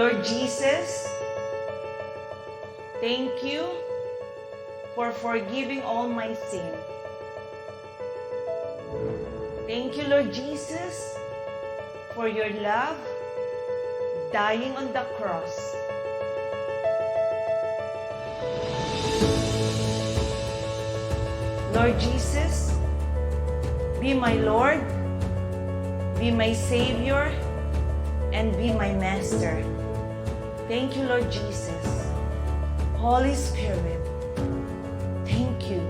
Lord Jesus, thank you for forgiving all my sin. Thank you, Lord Jesus, for your love, dying on the cross. Lord Jesus, be my Lord, be my Savior, and be my Master. Thank you, Lord Jesus. Holy Spirit, thank you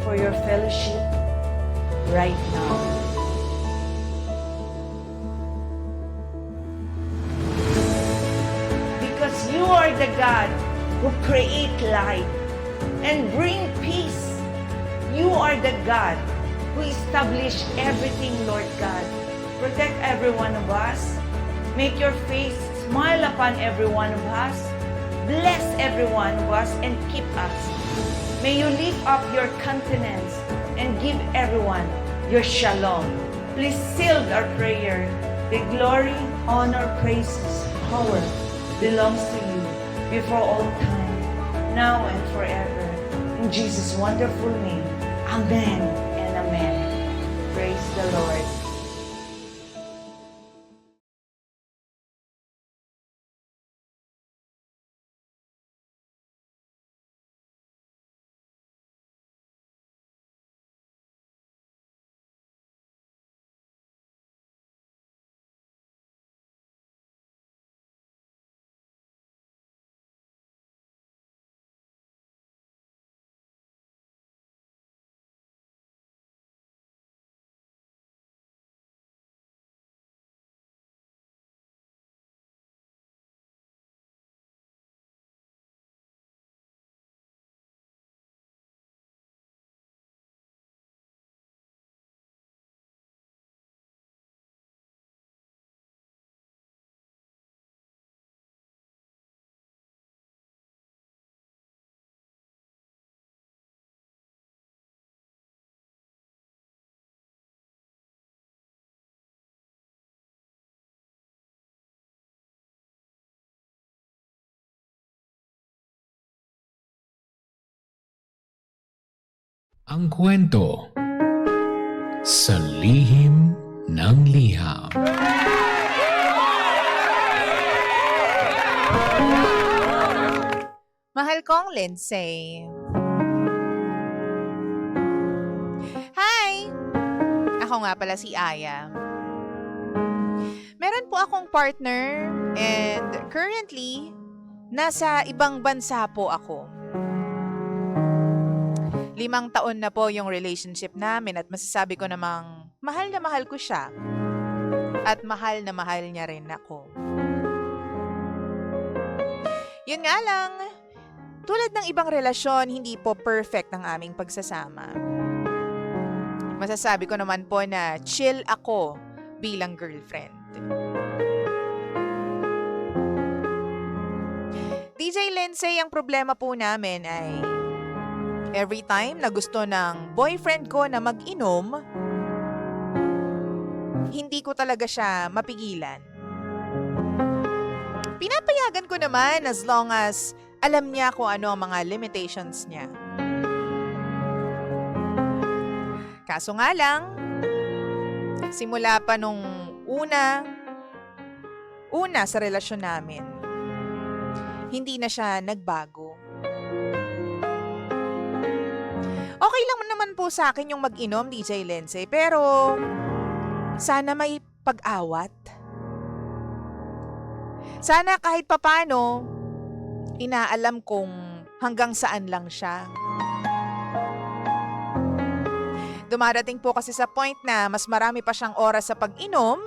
for your fellowship right now. Because you are the God who create light and bring peace. You are the God who establish everything, Lord God. Protect every one of us. Make your face smile upon every one of us. Bless every one of us and keep us. May you lift up your countenance and give everyone your shalom. Please seal our prayer. The glory, honor, praises, power belongs to you before all time, now and forever. In Jesus' wonderful name, amen and amen. Praise the Lord. Ang kwento sa lihim ng liham. Mahal kong Lindsay. Hi! Ako nga pala si Aya. Meron po akong partner and currently, nasa ibang bansa po ako. 5 taon na po yung relationship namin at masasabi ko namang mahal na mahal ko siya. At mahal na mahal niya rin ako. Yun nga lang, tulad ng ibang relasyon, hindi po perfect ang aming pagsasama. Masasabi ko naman po na chill ako bilang girlfriend. DJ Lindsay, ang problema po namin ay every time na gusto ng boyfriend ko na mag-inom, hindi ko talaga siya mapigilan. Pinapayagan ko naman as long as alam niya kung ano ang mga limitations niya. Kaso nga lang, simula pa nung una sa relasyon namin, hindi na siya nagbago. Okay lang naman po sa akin yung mag-inom, DJ Lindsay, pero sana may pag-awat. Sana kahit papano, inaalam kong hanggang saan lang siya. Dumarating po kasi sa point na mas marami pa siyang oras sa pag-inom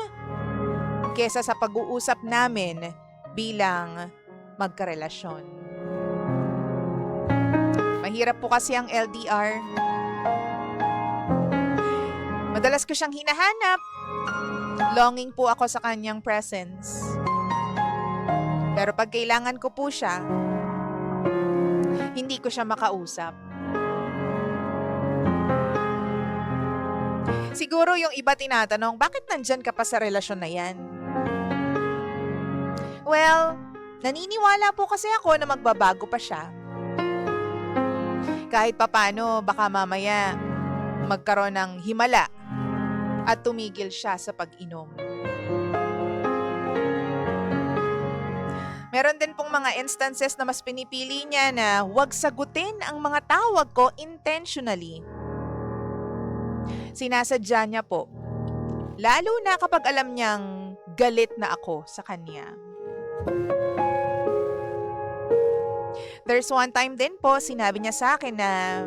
kesa sa pag-uusap namin bilang magkarelasyon. Mahirap po kasi ang LDR. Madalas ko siyang hinahanap. Longing po ako sa kanyang presence. Pero pag kailangan ko po siya, hindi ko siya makausap. Siguro yung iba tinatanong, bakit nandyan ka pa sa relasyon na yan? Well, naniniwala po kasi ako na magbabago pa siya. Kahit papano, baka mamaya magkaroon ng himala at tumigil siya sa pag-inom. Meron din pong mga instances na mas pinipili niya na huwag sagutin ang mga tawag ko intentionally. Sinasadya niya po. Lalo na kapag alam niyang galit na ako sa kanya. There's one time din po, sinabi niya sa akin na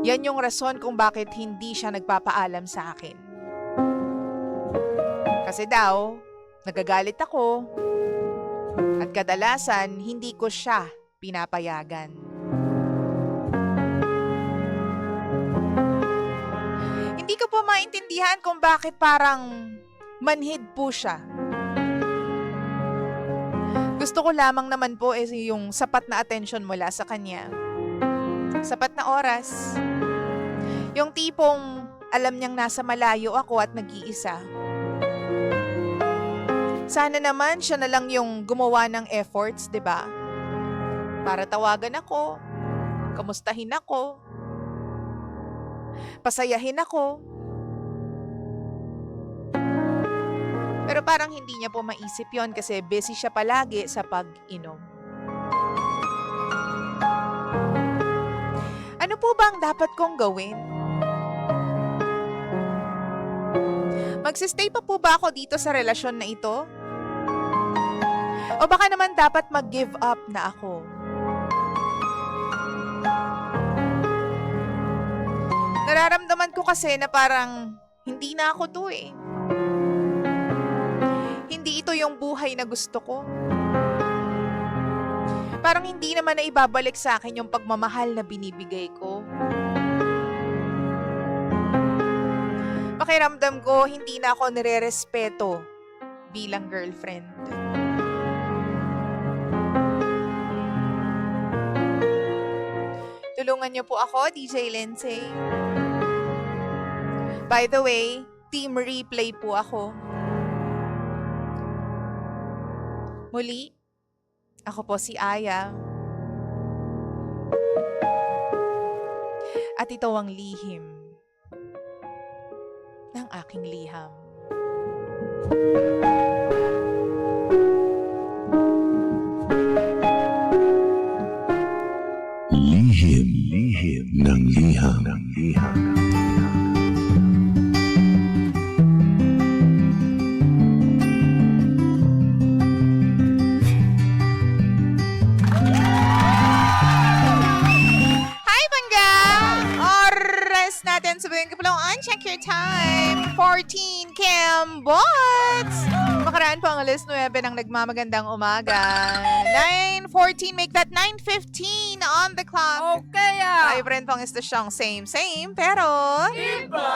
yan yung rason kung bakit hindi siya nagpapaalam sa akin. Kasi daw, nagagalit ako at kadalasan hindi ko siya pinapayagan. Hindi ko po maintindihan kung bakit parang manhid po siya. Gusto ko lamang naman po yung sapat na attention mula sa kanya. Sapat na oras. Yung tipong alam niyang nasa malayo ako at nag-iisa. Sana naman siya na lang yung gumawa ng efforts, 'di ba? Para tawagan ako, kamustahin ako, pasayahin ako. Pero parang hindi niya po maisip yon kasi busy siya palagi sa pag-inom. Ano po ba ang dapat kong gawin? Magsistay pa po ba ako dito sa relasyon na ito? O baka naman dapat mag-give up na ako? Nararamdaman ko kasi na parang hindi na ako to eh. Hindi ito yung buhay na gusto ko. Parang hindi naman na ibabalik sa akin yung pagmamahal na binibigay ko. Pakiramdam ko, hindi na ako nire-respeto bilang girlfriend. Tulungan niyo po ako, DJ Lindsay. By the way, team replay po ako. Muli, ako po si Aya. At ito ang lihim ng aking liham. Lihim ng liham. Hi, Bangga! Oras natin sa Bangga Palawan. Check your time. 14 Cambots! Makaraan po ang alas 9 ng nagmamagandang umaga. 9:14, make that 9:15 on the clock. Okay Tayo pa rin pang estasyong same, pero... Iba!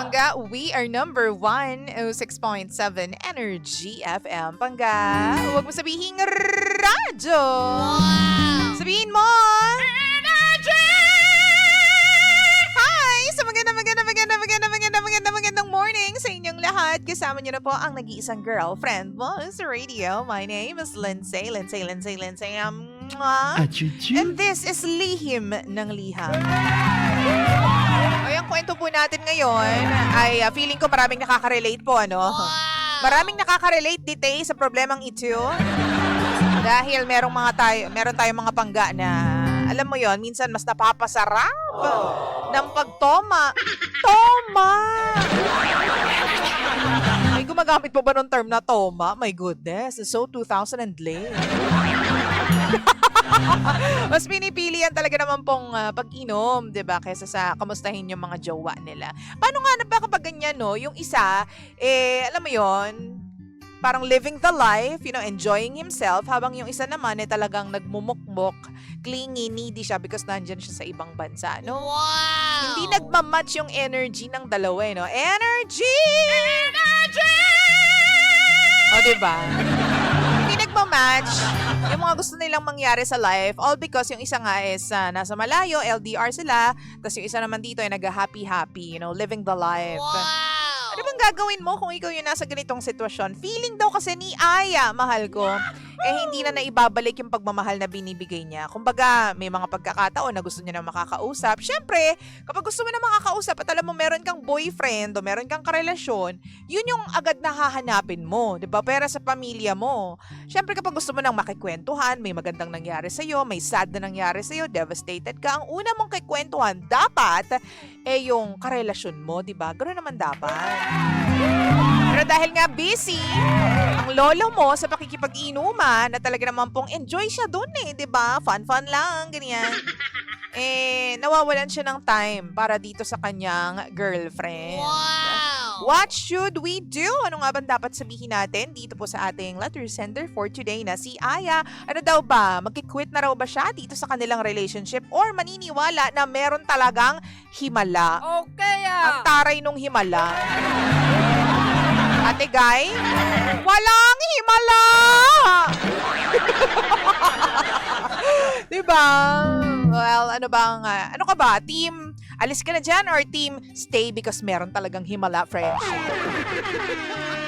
Pangga, we are number 106.7 Energy FM. Pangga, huwag mo sabihin radyo. Wow! Sabihin mo... Energy! Hi! Sa magandang morning sa inyong lahat. Kasama niyo na po ang nag-iisang girlfriend mo sa radio. My name is Lindsay. And this is Lihim ng Liham. Ay, ang kwento po natin ngayon ay feeling ko maraming nakaka-relate po, ano? Maraming nakaka-relate dito sa problemang ito. Dahil meron tayong mga pangga na, alam mo yon, minsan mas napapasarap ng pagtoma. Toma! May gumagamit po ba ng term na toma? My goodness, it's so 2000 and late. Mas pinipili yan talaga naman pong pag-inom, 'di ba? Kaysa sa kamustahin yung mga jowa nila. Paano nga na ba kapag ganyan, no? Yung isa, alam mo yon, parang living the life, enjoying himself, habang yung isa naman talagang nagmumukmok, clingy, needy siya because nandyan siya sa ibang bansa, no? Wow! Hindi nagmamatch yung energy ng dalawa, no? Energy! O, diba? Hindi nagmamatch yung mga gusto nilang mangyari sa life, all because yung isa nga is nasa malayo, LDR sila, tapos yung isa naman dito ay nag-happy-happy, living the life. Wow! Ano bang gagawin mo kung ikaw yung nasa ganitong sitwasyon? Feeling daw kasi ni Aya, mahal ko, hindi na naibabalik yung pagmamahal na binibigay niya. Kumbaga, may mga pagkakataon na gusto niya na makakausap. Siyempre, kapag gusto mo na makakausap at alam mo meron kang boyfriend o meron kang karelasyon, yun yung agad na hahanapin mo, 'di ba? Pero sa pamilya mo, siyempre kapag gusto mo nang makikwentuhan, may magandang nangyari sa'yo, may sad na nangyari sa'yo, devastated ka, ang una mong kikwentuhan dapat yung karelasyon mo, 'di ba? Ganoon naman dapat. Pero dahil nga busy, ang lolo mo sa pakikipag-inuman na talaga naman pong enjoy siya dun 'di ba? Fun-fun lang, ganyan. Nawawalan siya ng time para dito sa kanyang girlfriend. Wow! What should we do? Ano nga ba dapat sabihin natin dito po sa ating letter sender for today na si Aya? Ano daw ba? Magki-quit na raw ba siya dito sa kanilang relationship or maniniwala na meron talagang himala? Okay Ang taray nung himala. Ate Guy, walang himala! Diba? Well, ano ka ba? Team, alis ka na dyan or team, stay because meron talagang himala friendship?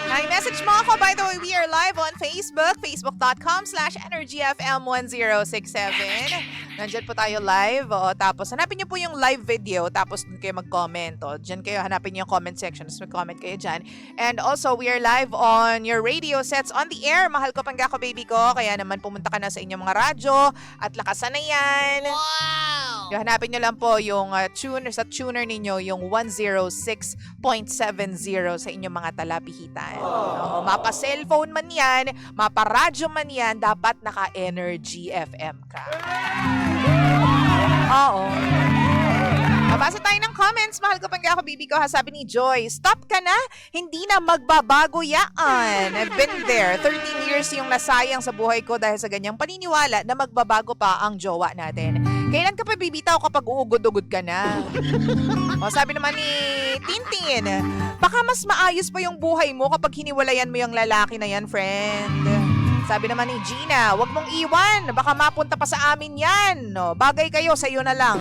Hi, message mo ako. By the way, we are live on Facebook, facebook.com/energyfm1067. Nandyan po tayo live. O, tapos, hanapin niyo po yung live video. Tapos, dun kayo mag-comment. O, dyan kayo, hanapin niyo yung comment section. Tapos, mag-comment kayo dyan. And also, we are live on your radio sets on the air. Mahal ko, Panggako baby ko. Kaya naman, pumunta ka na sa inyong mga radyo. At lakasan na yan. Wow! Yung hanapin nyo lang po yung tuner ninyo, yung 106.70 sa inyong mga talapihitan. Oo, mapa cellphone man yan, mapa radyo man yan, dapat naka-Energy FM ka. Oo. Mabasa tayo ng comments. Mahal ko Panggako baby ko, sabi ni Joy, stop ka na, hindi na magbabago yaan. I've been there. 13 years yung nasayang sa buhay ko dahil sa ganyang paniniwala na magbabago pa ang jowa natin. Kailan ka pa bibitaw kapag uugod-ugod ka na? O, sabi naman ni Tintin, baka mas maayos pa yung buhay mo kapag hiniwalayan mo yung lalaki na yan, friend. Sabi naman ni Gina, wag mong iwan, baka mapunta pa sa amin yan. No, bagay kayo, sa'yo na lang.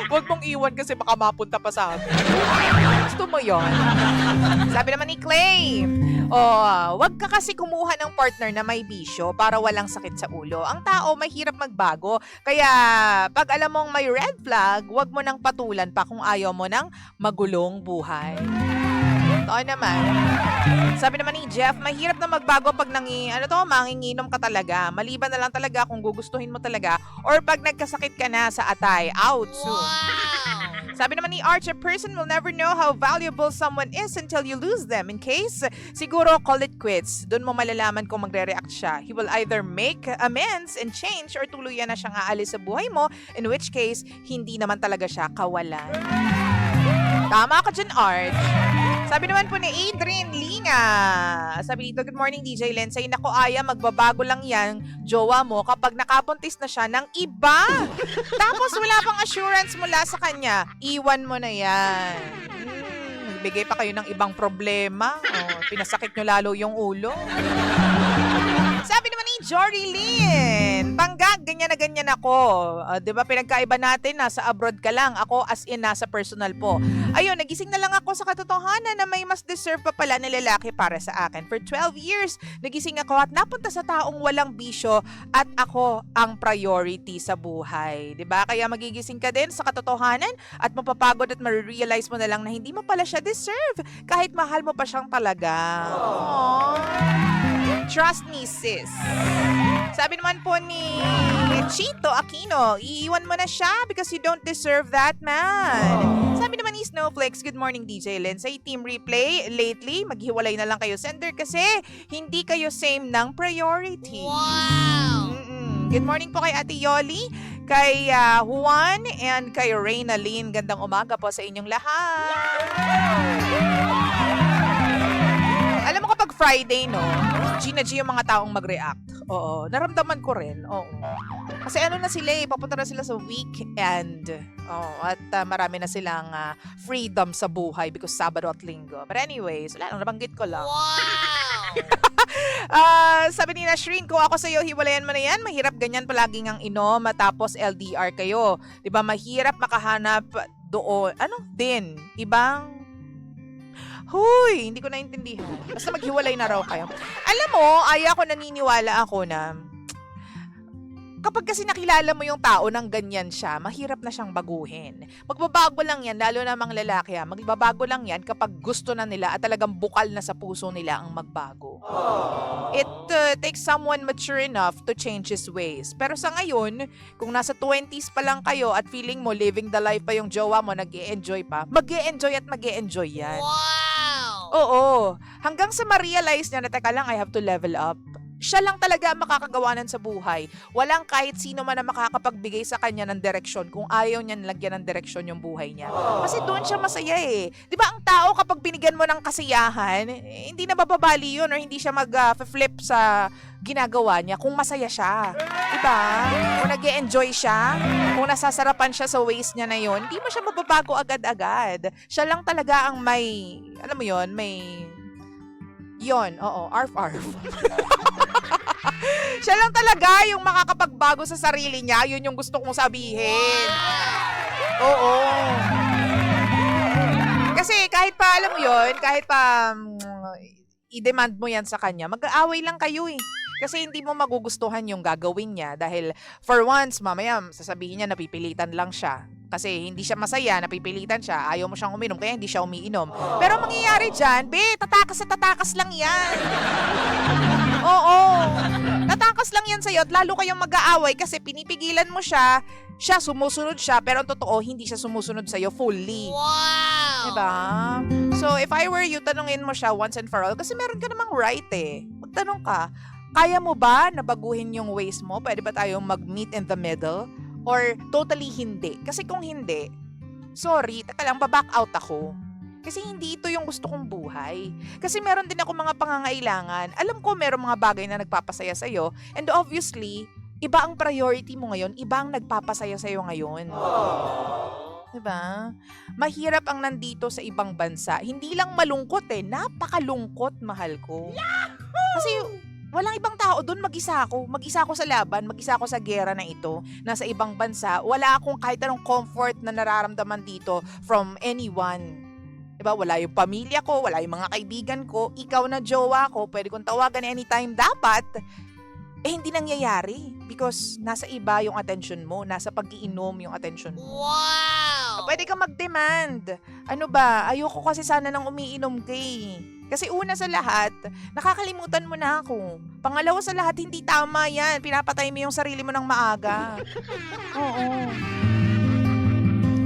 Wag mong iwan kasi baka mapunta pa sa amin. Gusto mo yon? Sabi naman ni Clay, wag ka kasi kumuha ng partner na may bisyo para walang sakit sa ulo. Ang tao mahirap magbago. Kaya pag alam mong may red flag, wag mo nang patulan pa kung ayaw mo ng magulong buhay. Totoo naman. Sabi naman ni Jeff, mahirap na magbago pag manginginom ka talaga. Maliban na lang talaga kung gugustuhin mo talaga or pag nagkasakit ka na sa atay. Out soon. Wow! Sabi naman ni Arch, a person will never know how valuable someone is until you lose them. In case, siguro call it quits. Doon mo malalaman kung magre-react siya. He will either make amends and change or tuluyan na siyang aalis sa buhay mo, in which case, hindi naman talaga siya kawalan. Tama ka dyan, Arch. Sabi naman po ni Adrian Linga. Sabi dito, good morning DJ Lensay. Naku Aya, magbabago lang yan, jowa mo, kapag nakapuntis na siya ng iba. Tapos wala pang assurance mula sa kanya. Iwan mo na yan. Nagbigay pa kayo ng ibang problema. Pinasakit nyo lalo yung ulo. Sabi naman ni Jory Lynn, Panggag, ganyan na ganyan ako. Di ba pinagkaiba natin, nasa abroad ka lang. Ako as in, nasa personal po. Ayun, nagising na lang ako sa katotohanan na may mas deserve pa pala na lalaki para sa akin. For 12 years, nagising ako at napunta sa taong walang bisyo at ako ang priority sa buhay. Di ba? Kaya magigising ka din sa katotohanan at mapapagod at marirealize mo na lang na hindi mo pala siya deserve kahit mahal mo pa siyang talaga. Aww. Trust me, sis. Sabi naman po ni Chito Aquino, iiwan mo na siya because you don't deserve that man. Sabi naman ni Snowflakes, good morning DJ Len. Sa team replay, lately, maghiwalay na lang kayo sender kasi hindi kayo same ng priority. Wow! Good morning po kay Ate Yoli, kay Juan, and kay Reyna Lynn. Gandang umaga po sa inyong lahat. Alam mo kapag Friday, no? Gina G yung mga taong mag-react. Oo. Naramdaman ko rin. Oo. Kasi ano na sila papunta na sila sa weekend. Oo. At marami na silang freedom sa buhay because Sabado at Linggo. But anyways, wala lang, nabanggit ko lang. Wow! Sabi ni Nashreen, kung ako sa'yo, hiwalayan mo na yan. Mahirap ganyan palaging ang inom, tapos LDR kayo. Diba, mahirap makahanap doon, ibang, huy, hindi ko naintindihan. Basta maghiwalay na raw kayo. Alam mo, naniniwala ako na, kapag kasi nakilala mo yung tao ng ganyan siya, mahirap na siyang baguhin. Magbabago lang yan, lalo na mga lalaki, magbabago lang yan kapag gusto na nila at talagang bukal na sa puso nila ang magbago. It takes someone mature enough to change his ways. Pero sa ngayon, kung nasa 20s pa lang kayo at feeling mo living the life pa yung jowa mo, nag-e-enjoy pa, mag-e-enjoy at mag-e-enjoy yan. Wow! Oo. Hanggang sa ma-realize niya na, teka lang, I have to level up. Siya lang talaga ang makakagawanan sa buhay. Walang kahit sino man na makakapagbigay sa kanya ng direksyon kung ayaw niya nilagyan ng direksyon yung buhay niya. Kasi doon siya masaya eh. Di ba ang tao kapag binigyan mo ng kasiyahan, hindi na bababali yun or hindi siya mag-flip sa ginagawa niya kung masaya siya. Di ba? Kung nag-e-enjoy siya, kung nasasarapan siya sa ways niya na yun, hindi mo siya mababago agad-agad. Siya lang talaga ang may, alam mo yun, arf-arf. Siya lang talaga yung makakapagbago sa sarili niya. Yun yung gusto kong sabihin. Oo. Kasi kahit pa, alam mo yun, kahit pa i-demand mo yan sa kanya, mag-aaway lang kayo eh. Kasi hindi mo magugustuhan yung gagawin niya dahil for once, mamaya sasabihin niya napipilitan lang siya. Kasi hindi siya masaya, napipilitan siya, ayaw mo siyang uminom, kaya hindi siya umiinom. Pero ang mangyayari dyan, tatakas at tatakas lang yan. Oo. Tatakas lang yan sa'yo at lalo kayong mag-aaway kasi pinipigilan mo siya sumusunod siya, pero ang totoo, hindi siya sumusunod sa'yo fully. Wow! Diba? So, if I were you, tanungin mo siya once and for all kasi meron ka namang right eh. Magtanong ka, kaya mo ba na baguhin yung ways mo? Pwede ba tayong mag-meet in the middle? Or totally hindi? Kasi kung hindi, sorry, taka lang, baback out ako. Kasi hindi ito yung gusto kong buhay. Kasi meron din ako mga pangangailangan. Alam ko meron mga bagay na nagpapasaya sa'yo. And obviously, iba ang priority mo ngayon, iba ang nagpapasaya sa'yo ngayon. Diba? Mahirap ang nandito sa ibang bansa. Hindi lang malungkot napakalungkot, mahal ko. Kasi walang ibang tao doon, mag-isa ako. Mag-isa ako sa laban, mag-isa ako sa gera na ito. Nasa ibang bansa, wala akong kahit anong comfort na nararamdaman dito from anyone. Diba? Wala yung pamilya ko, wala yung mga kaibigan ko, ikaw na jowa ko, pwede kong tawagan anytime dapat. Hindi nangyayari because nasa iba yung attention mo, nasa pag-iinom yung attention mo. Wow! Pwede ka mag-demand. Ano ba? Ayoko kasi sana nang umiinom kay. Kasi una sa lahat, nakakalimutan mo na ako. Pangalawa sa lahat, hindi tama yan. Pinapatay mo yung sarili mo ng maaga. Oo.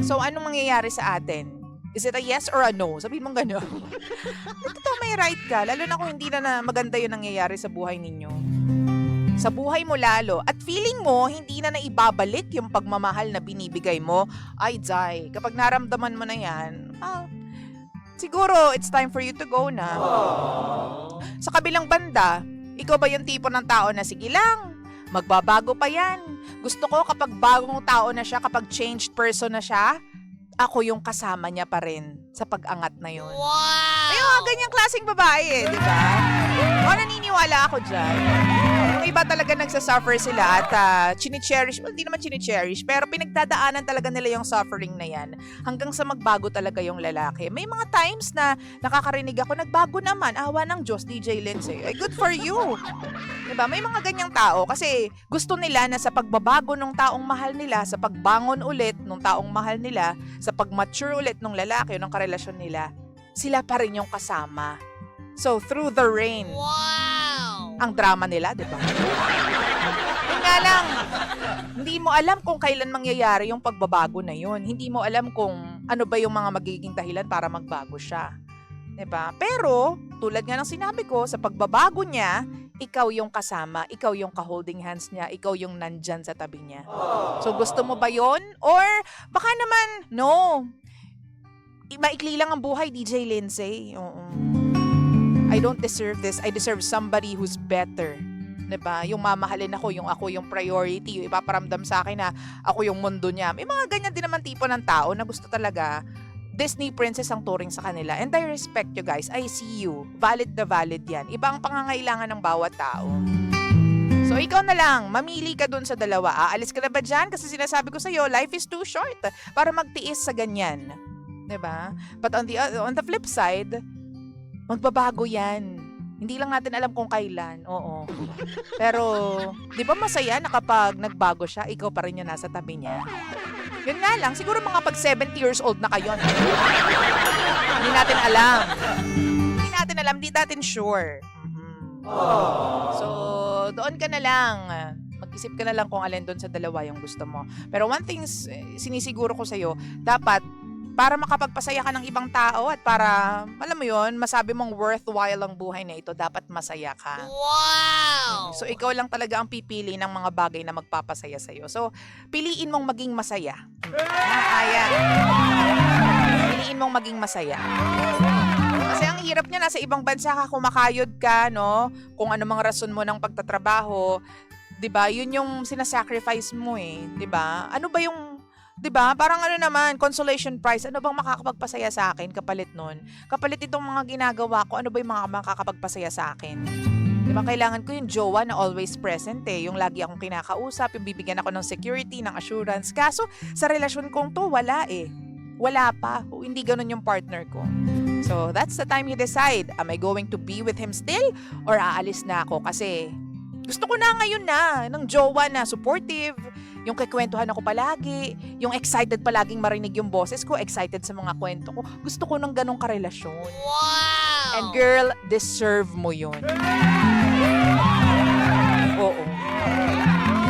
So, anong mangyayari sa atin? Is it a yes or a no? Sabihin mong gano'n. Totoo, may right ka. Lalo na kung hindi na maganda yung nangyayari sa buhay ninyo. Sa buhay mo lalo. At feeling mo, hindi na naibabalik yung pagmamahal na binibigay mo. Ay, Jai, kapag naramdaman mo na yan, siguro it's time for you to go na. Sa kabilang banda, ikaw ba yung tipo ng tao na sige lang, magbabago pa yan. Gusto ko kapag bagong tao na siya, kapag changed person na siya, ako yung kasama niya pa rin sa pag-angat na yun. Wow! Ayun, ganyang klaseng babae di ba? O, naniniwala ako dyan. Yung iba talaga nagsasuffer sila at chine-cherish, well, hindi naman chine-cherish, pero pinagdadaanan talaga nila yung suffering na yan hanggang sa magbago talaga yung lalaki. May mga times na nakakarinig ako, nagbago naman, awa ng Diyos, DJ Lindsay. Ay, good for you. Diba? May mga ganyang tao kasi gusto nila na sa pagbabago ng taong mahal nila, sa pagbangon ulit ng taong mahal nila, sa pag-mature ulit ng lalaki o ng karelasyon nila, sila pa rin yung kasama. So, through the rain, Wow! ang drama nila, di ba? Yun nga lang, hindi mo alam kung kailan mangyayari yung pagbabago na yun. Hindi mo alam kung ano ba yung mga magiging dahilan para magbago siya. Di ba? Pero, tulad nga ng sinabi ko, sa pagbabago niya, ikaw yung kasama, ikaw yung ka-holding hands niya, ikaw yung nandyan sa tabi niya. So, gusto mo ba yon? Or, baka naman, no. Maikli lang ang buhay, DJ Lindsay. Oo. I don't deserve this. I deserve somebody who's better. Diba? Yung mamahalin ako, yung ako yung priority, yung ipaparamdam sa akin na ako yung mundo niya. May mga ganyan din naman tipo ng tao na gusto talaga Disney princess ang turing sa kanila. And I respect you guys. I see you. Valid na valid yan. Iba ang pangangailangan ng bawat tao. So So, ikaw na lang, mamili ka dun sa dalawa. Aalis ka na ba dyan? Kasi sinasabi ko sa'yo, life is too short para magtiis sa ganyan. 'Di ba? But on the flip side, magbabago yan. Hindi lang natin alam kung kailan. Oo. Pero, di ba masaya na kapag nagbago siya, ikaw pa rin yung nasa tabi niya? Yun nga lang, siguro mga pag 70 years old na kayo. Hindi natin alam. Hindi natin sure. So, doon ka na lang. Mag-isip ka na lang kung alin doon sa dalawa yung gusto mo. Pero one thing sinisiguro ko sa'yo, dapat para makapagpasaya ka ng ibang tao at para, alam mo yon, masabi mong worthwhile ang buhay na ito, dapat masaya ka. Wow! So, ikaw lang talaga ang pipili ng mga bagay na magpapasaya sa'yo. So, piliin mong maging masaya. Ayan. Piliin mong maging masaya. Kasi ang hirap niya, nasa ibang bansa ka, kumakayod ka, no? Kung ano mga rason mo ng pagtatrabaho, 'di ba? Yun yung sinasacrifice mo eh, 'di ba? Ano ba yung 'di ba? Parang ano naman, consolation prize. Ano bang makakapagpasaya sa akin kapalit nun? Kapalit itong mga ginagawa ko, ano ba yung mga makakapagpasaya sa akin? 'Di ba? Kailangan ko yung jowa na always present eh, yung lagi akong kinakausap, yung bibigyan ako ng security, ng assurance. Kaso sa relasyon kong to, wala eh. Wala pa. Hindi ganun yung partner ko. So, that's the time you decide, am I going to be with him still or aalis na ako? Kasi gusto ko na ngayon ng jowa na supportive, yung kikwentuhan ako palagi, yung excited palaging marinig yung boses ko, excited sa mga kwento ko. Gusto ko ng ganong karelasyon. Wow! And girl, deserve mo yun. Oo.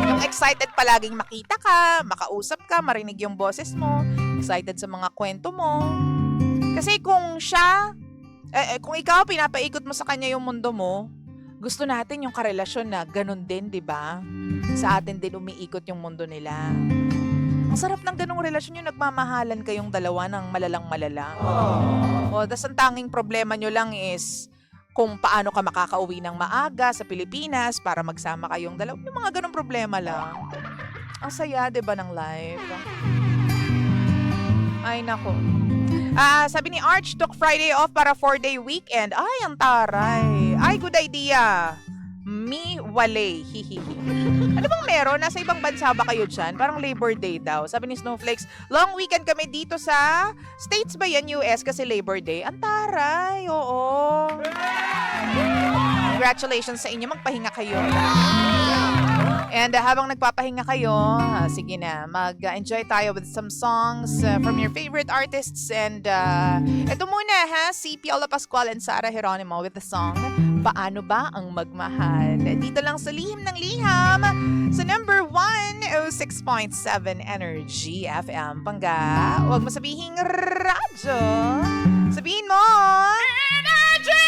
Yung excited palaging makita ka, makausap ka, marinig yung boses mo, excited sa mga kwento mo. Kasi kung siya, kung ikaw pinapaikot mo sa kanya yung mundo mo, gusto natin yung karelasyon na ganun din, di ba? Sa atin din umiikot yung mundo nila. Ang sarap ng ganung relasyon yung nagmamahalan kayong dalawa ng malalang-malala. O, das ang tanging problema nyo lang is kung paano ka makakauwi ng maaga sa Pilipinas para magsama kayong dalawa. Yung mga ganung problema lang. Ang saya, di ba, ng life? Ay, nako. Sabi ni Arch, took Friday off para 4-day weekend. Ay, ang taray. Ay, good idea. Mi wale. Hihihi. Ano bang meron? Nasa ibang bansa ba kayo dyan? Parang Labor Day daw. Sabi ni Snowflakes, long weekend kami dito sa States ba yan, US? Kasi Labor Day. Ang taray. Oo. Congratulations sa inyo. Magpahinga kayo. And habang nagpapahinga kayo, sige na, mag-enjoy tayo with some songs from your favorite artists. And ito muna si Piolo Pascual and Sara Geronimo with the song, Paano Ba Ang Magmahal? Dito lang sa Lihim ng Liham, sa number 106.7 Energy FM. Pangga, huwag mo sabihing radyo. Sabihin mo, Energy!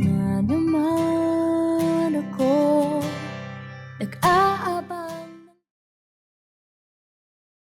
Nga naman ako nag-aaral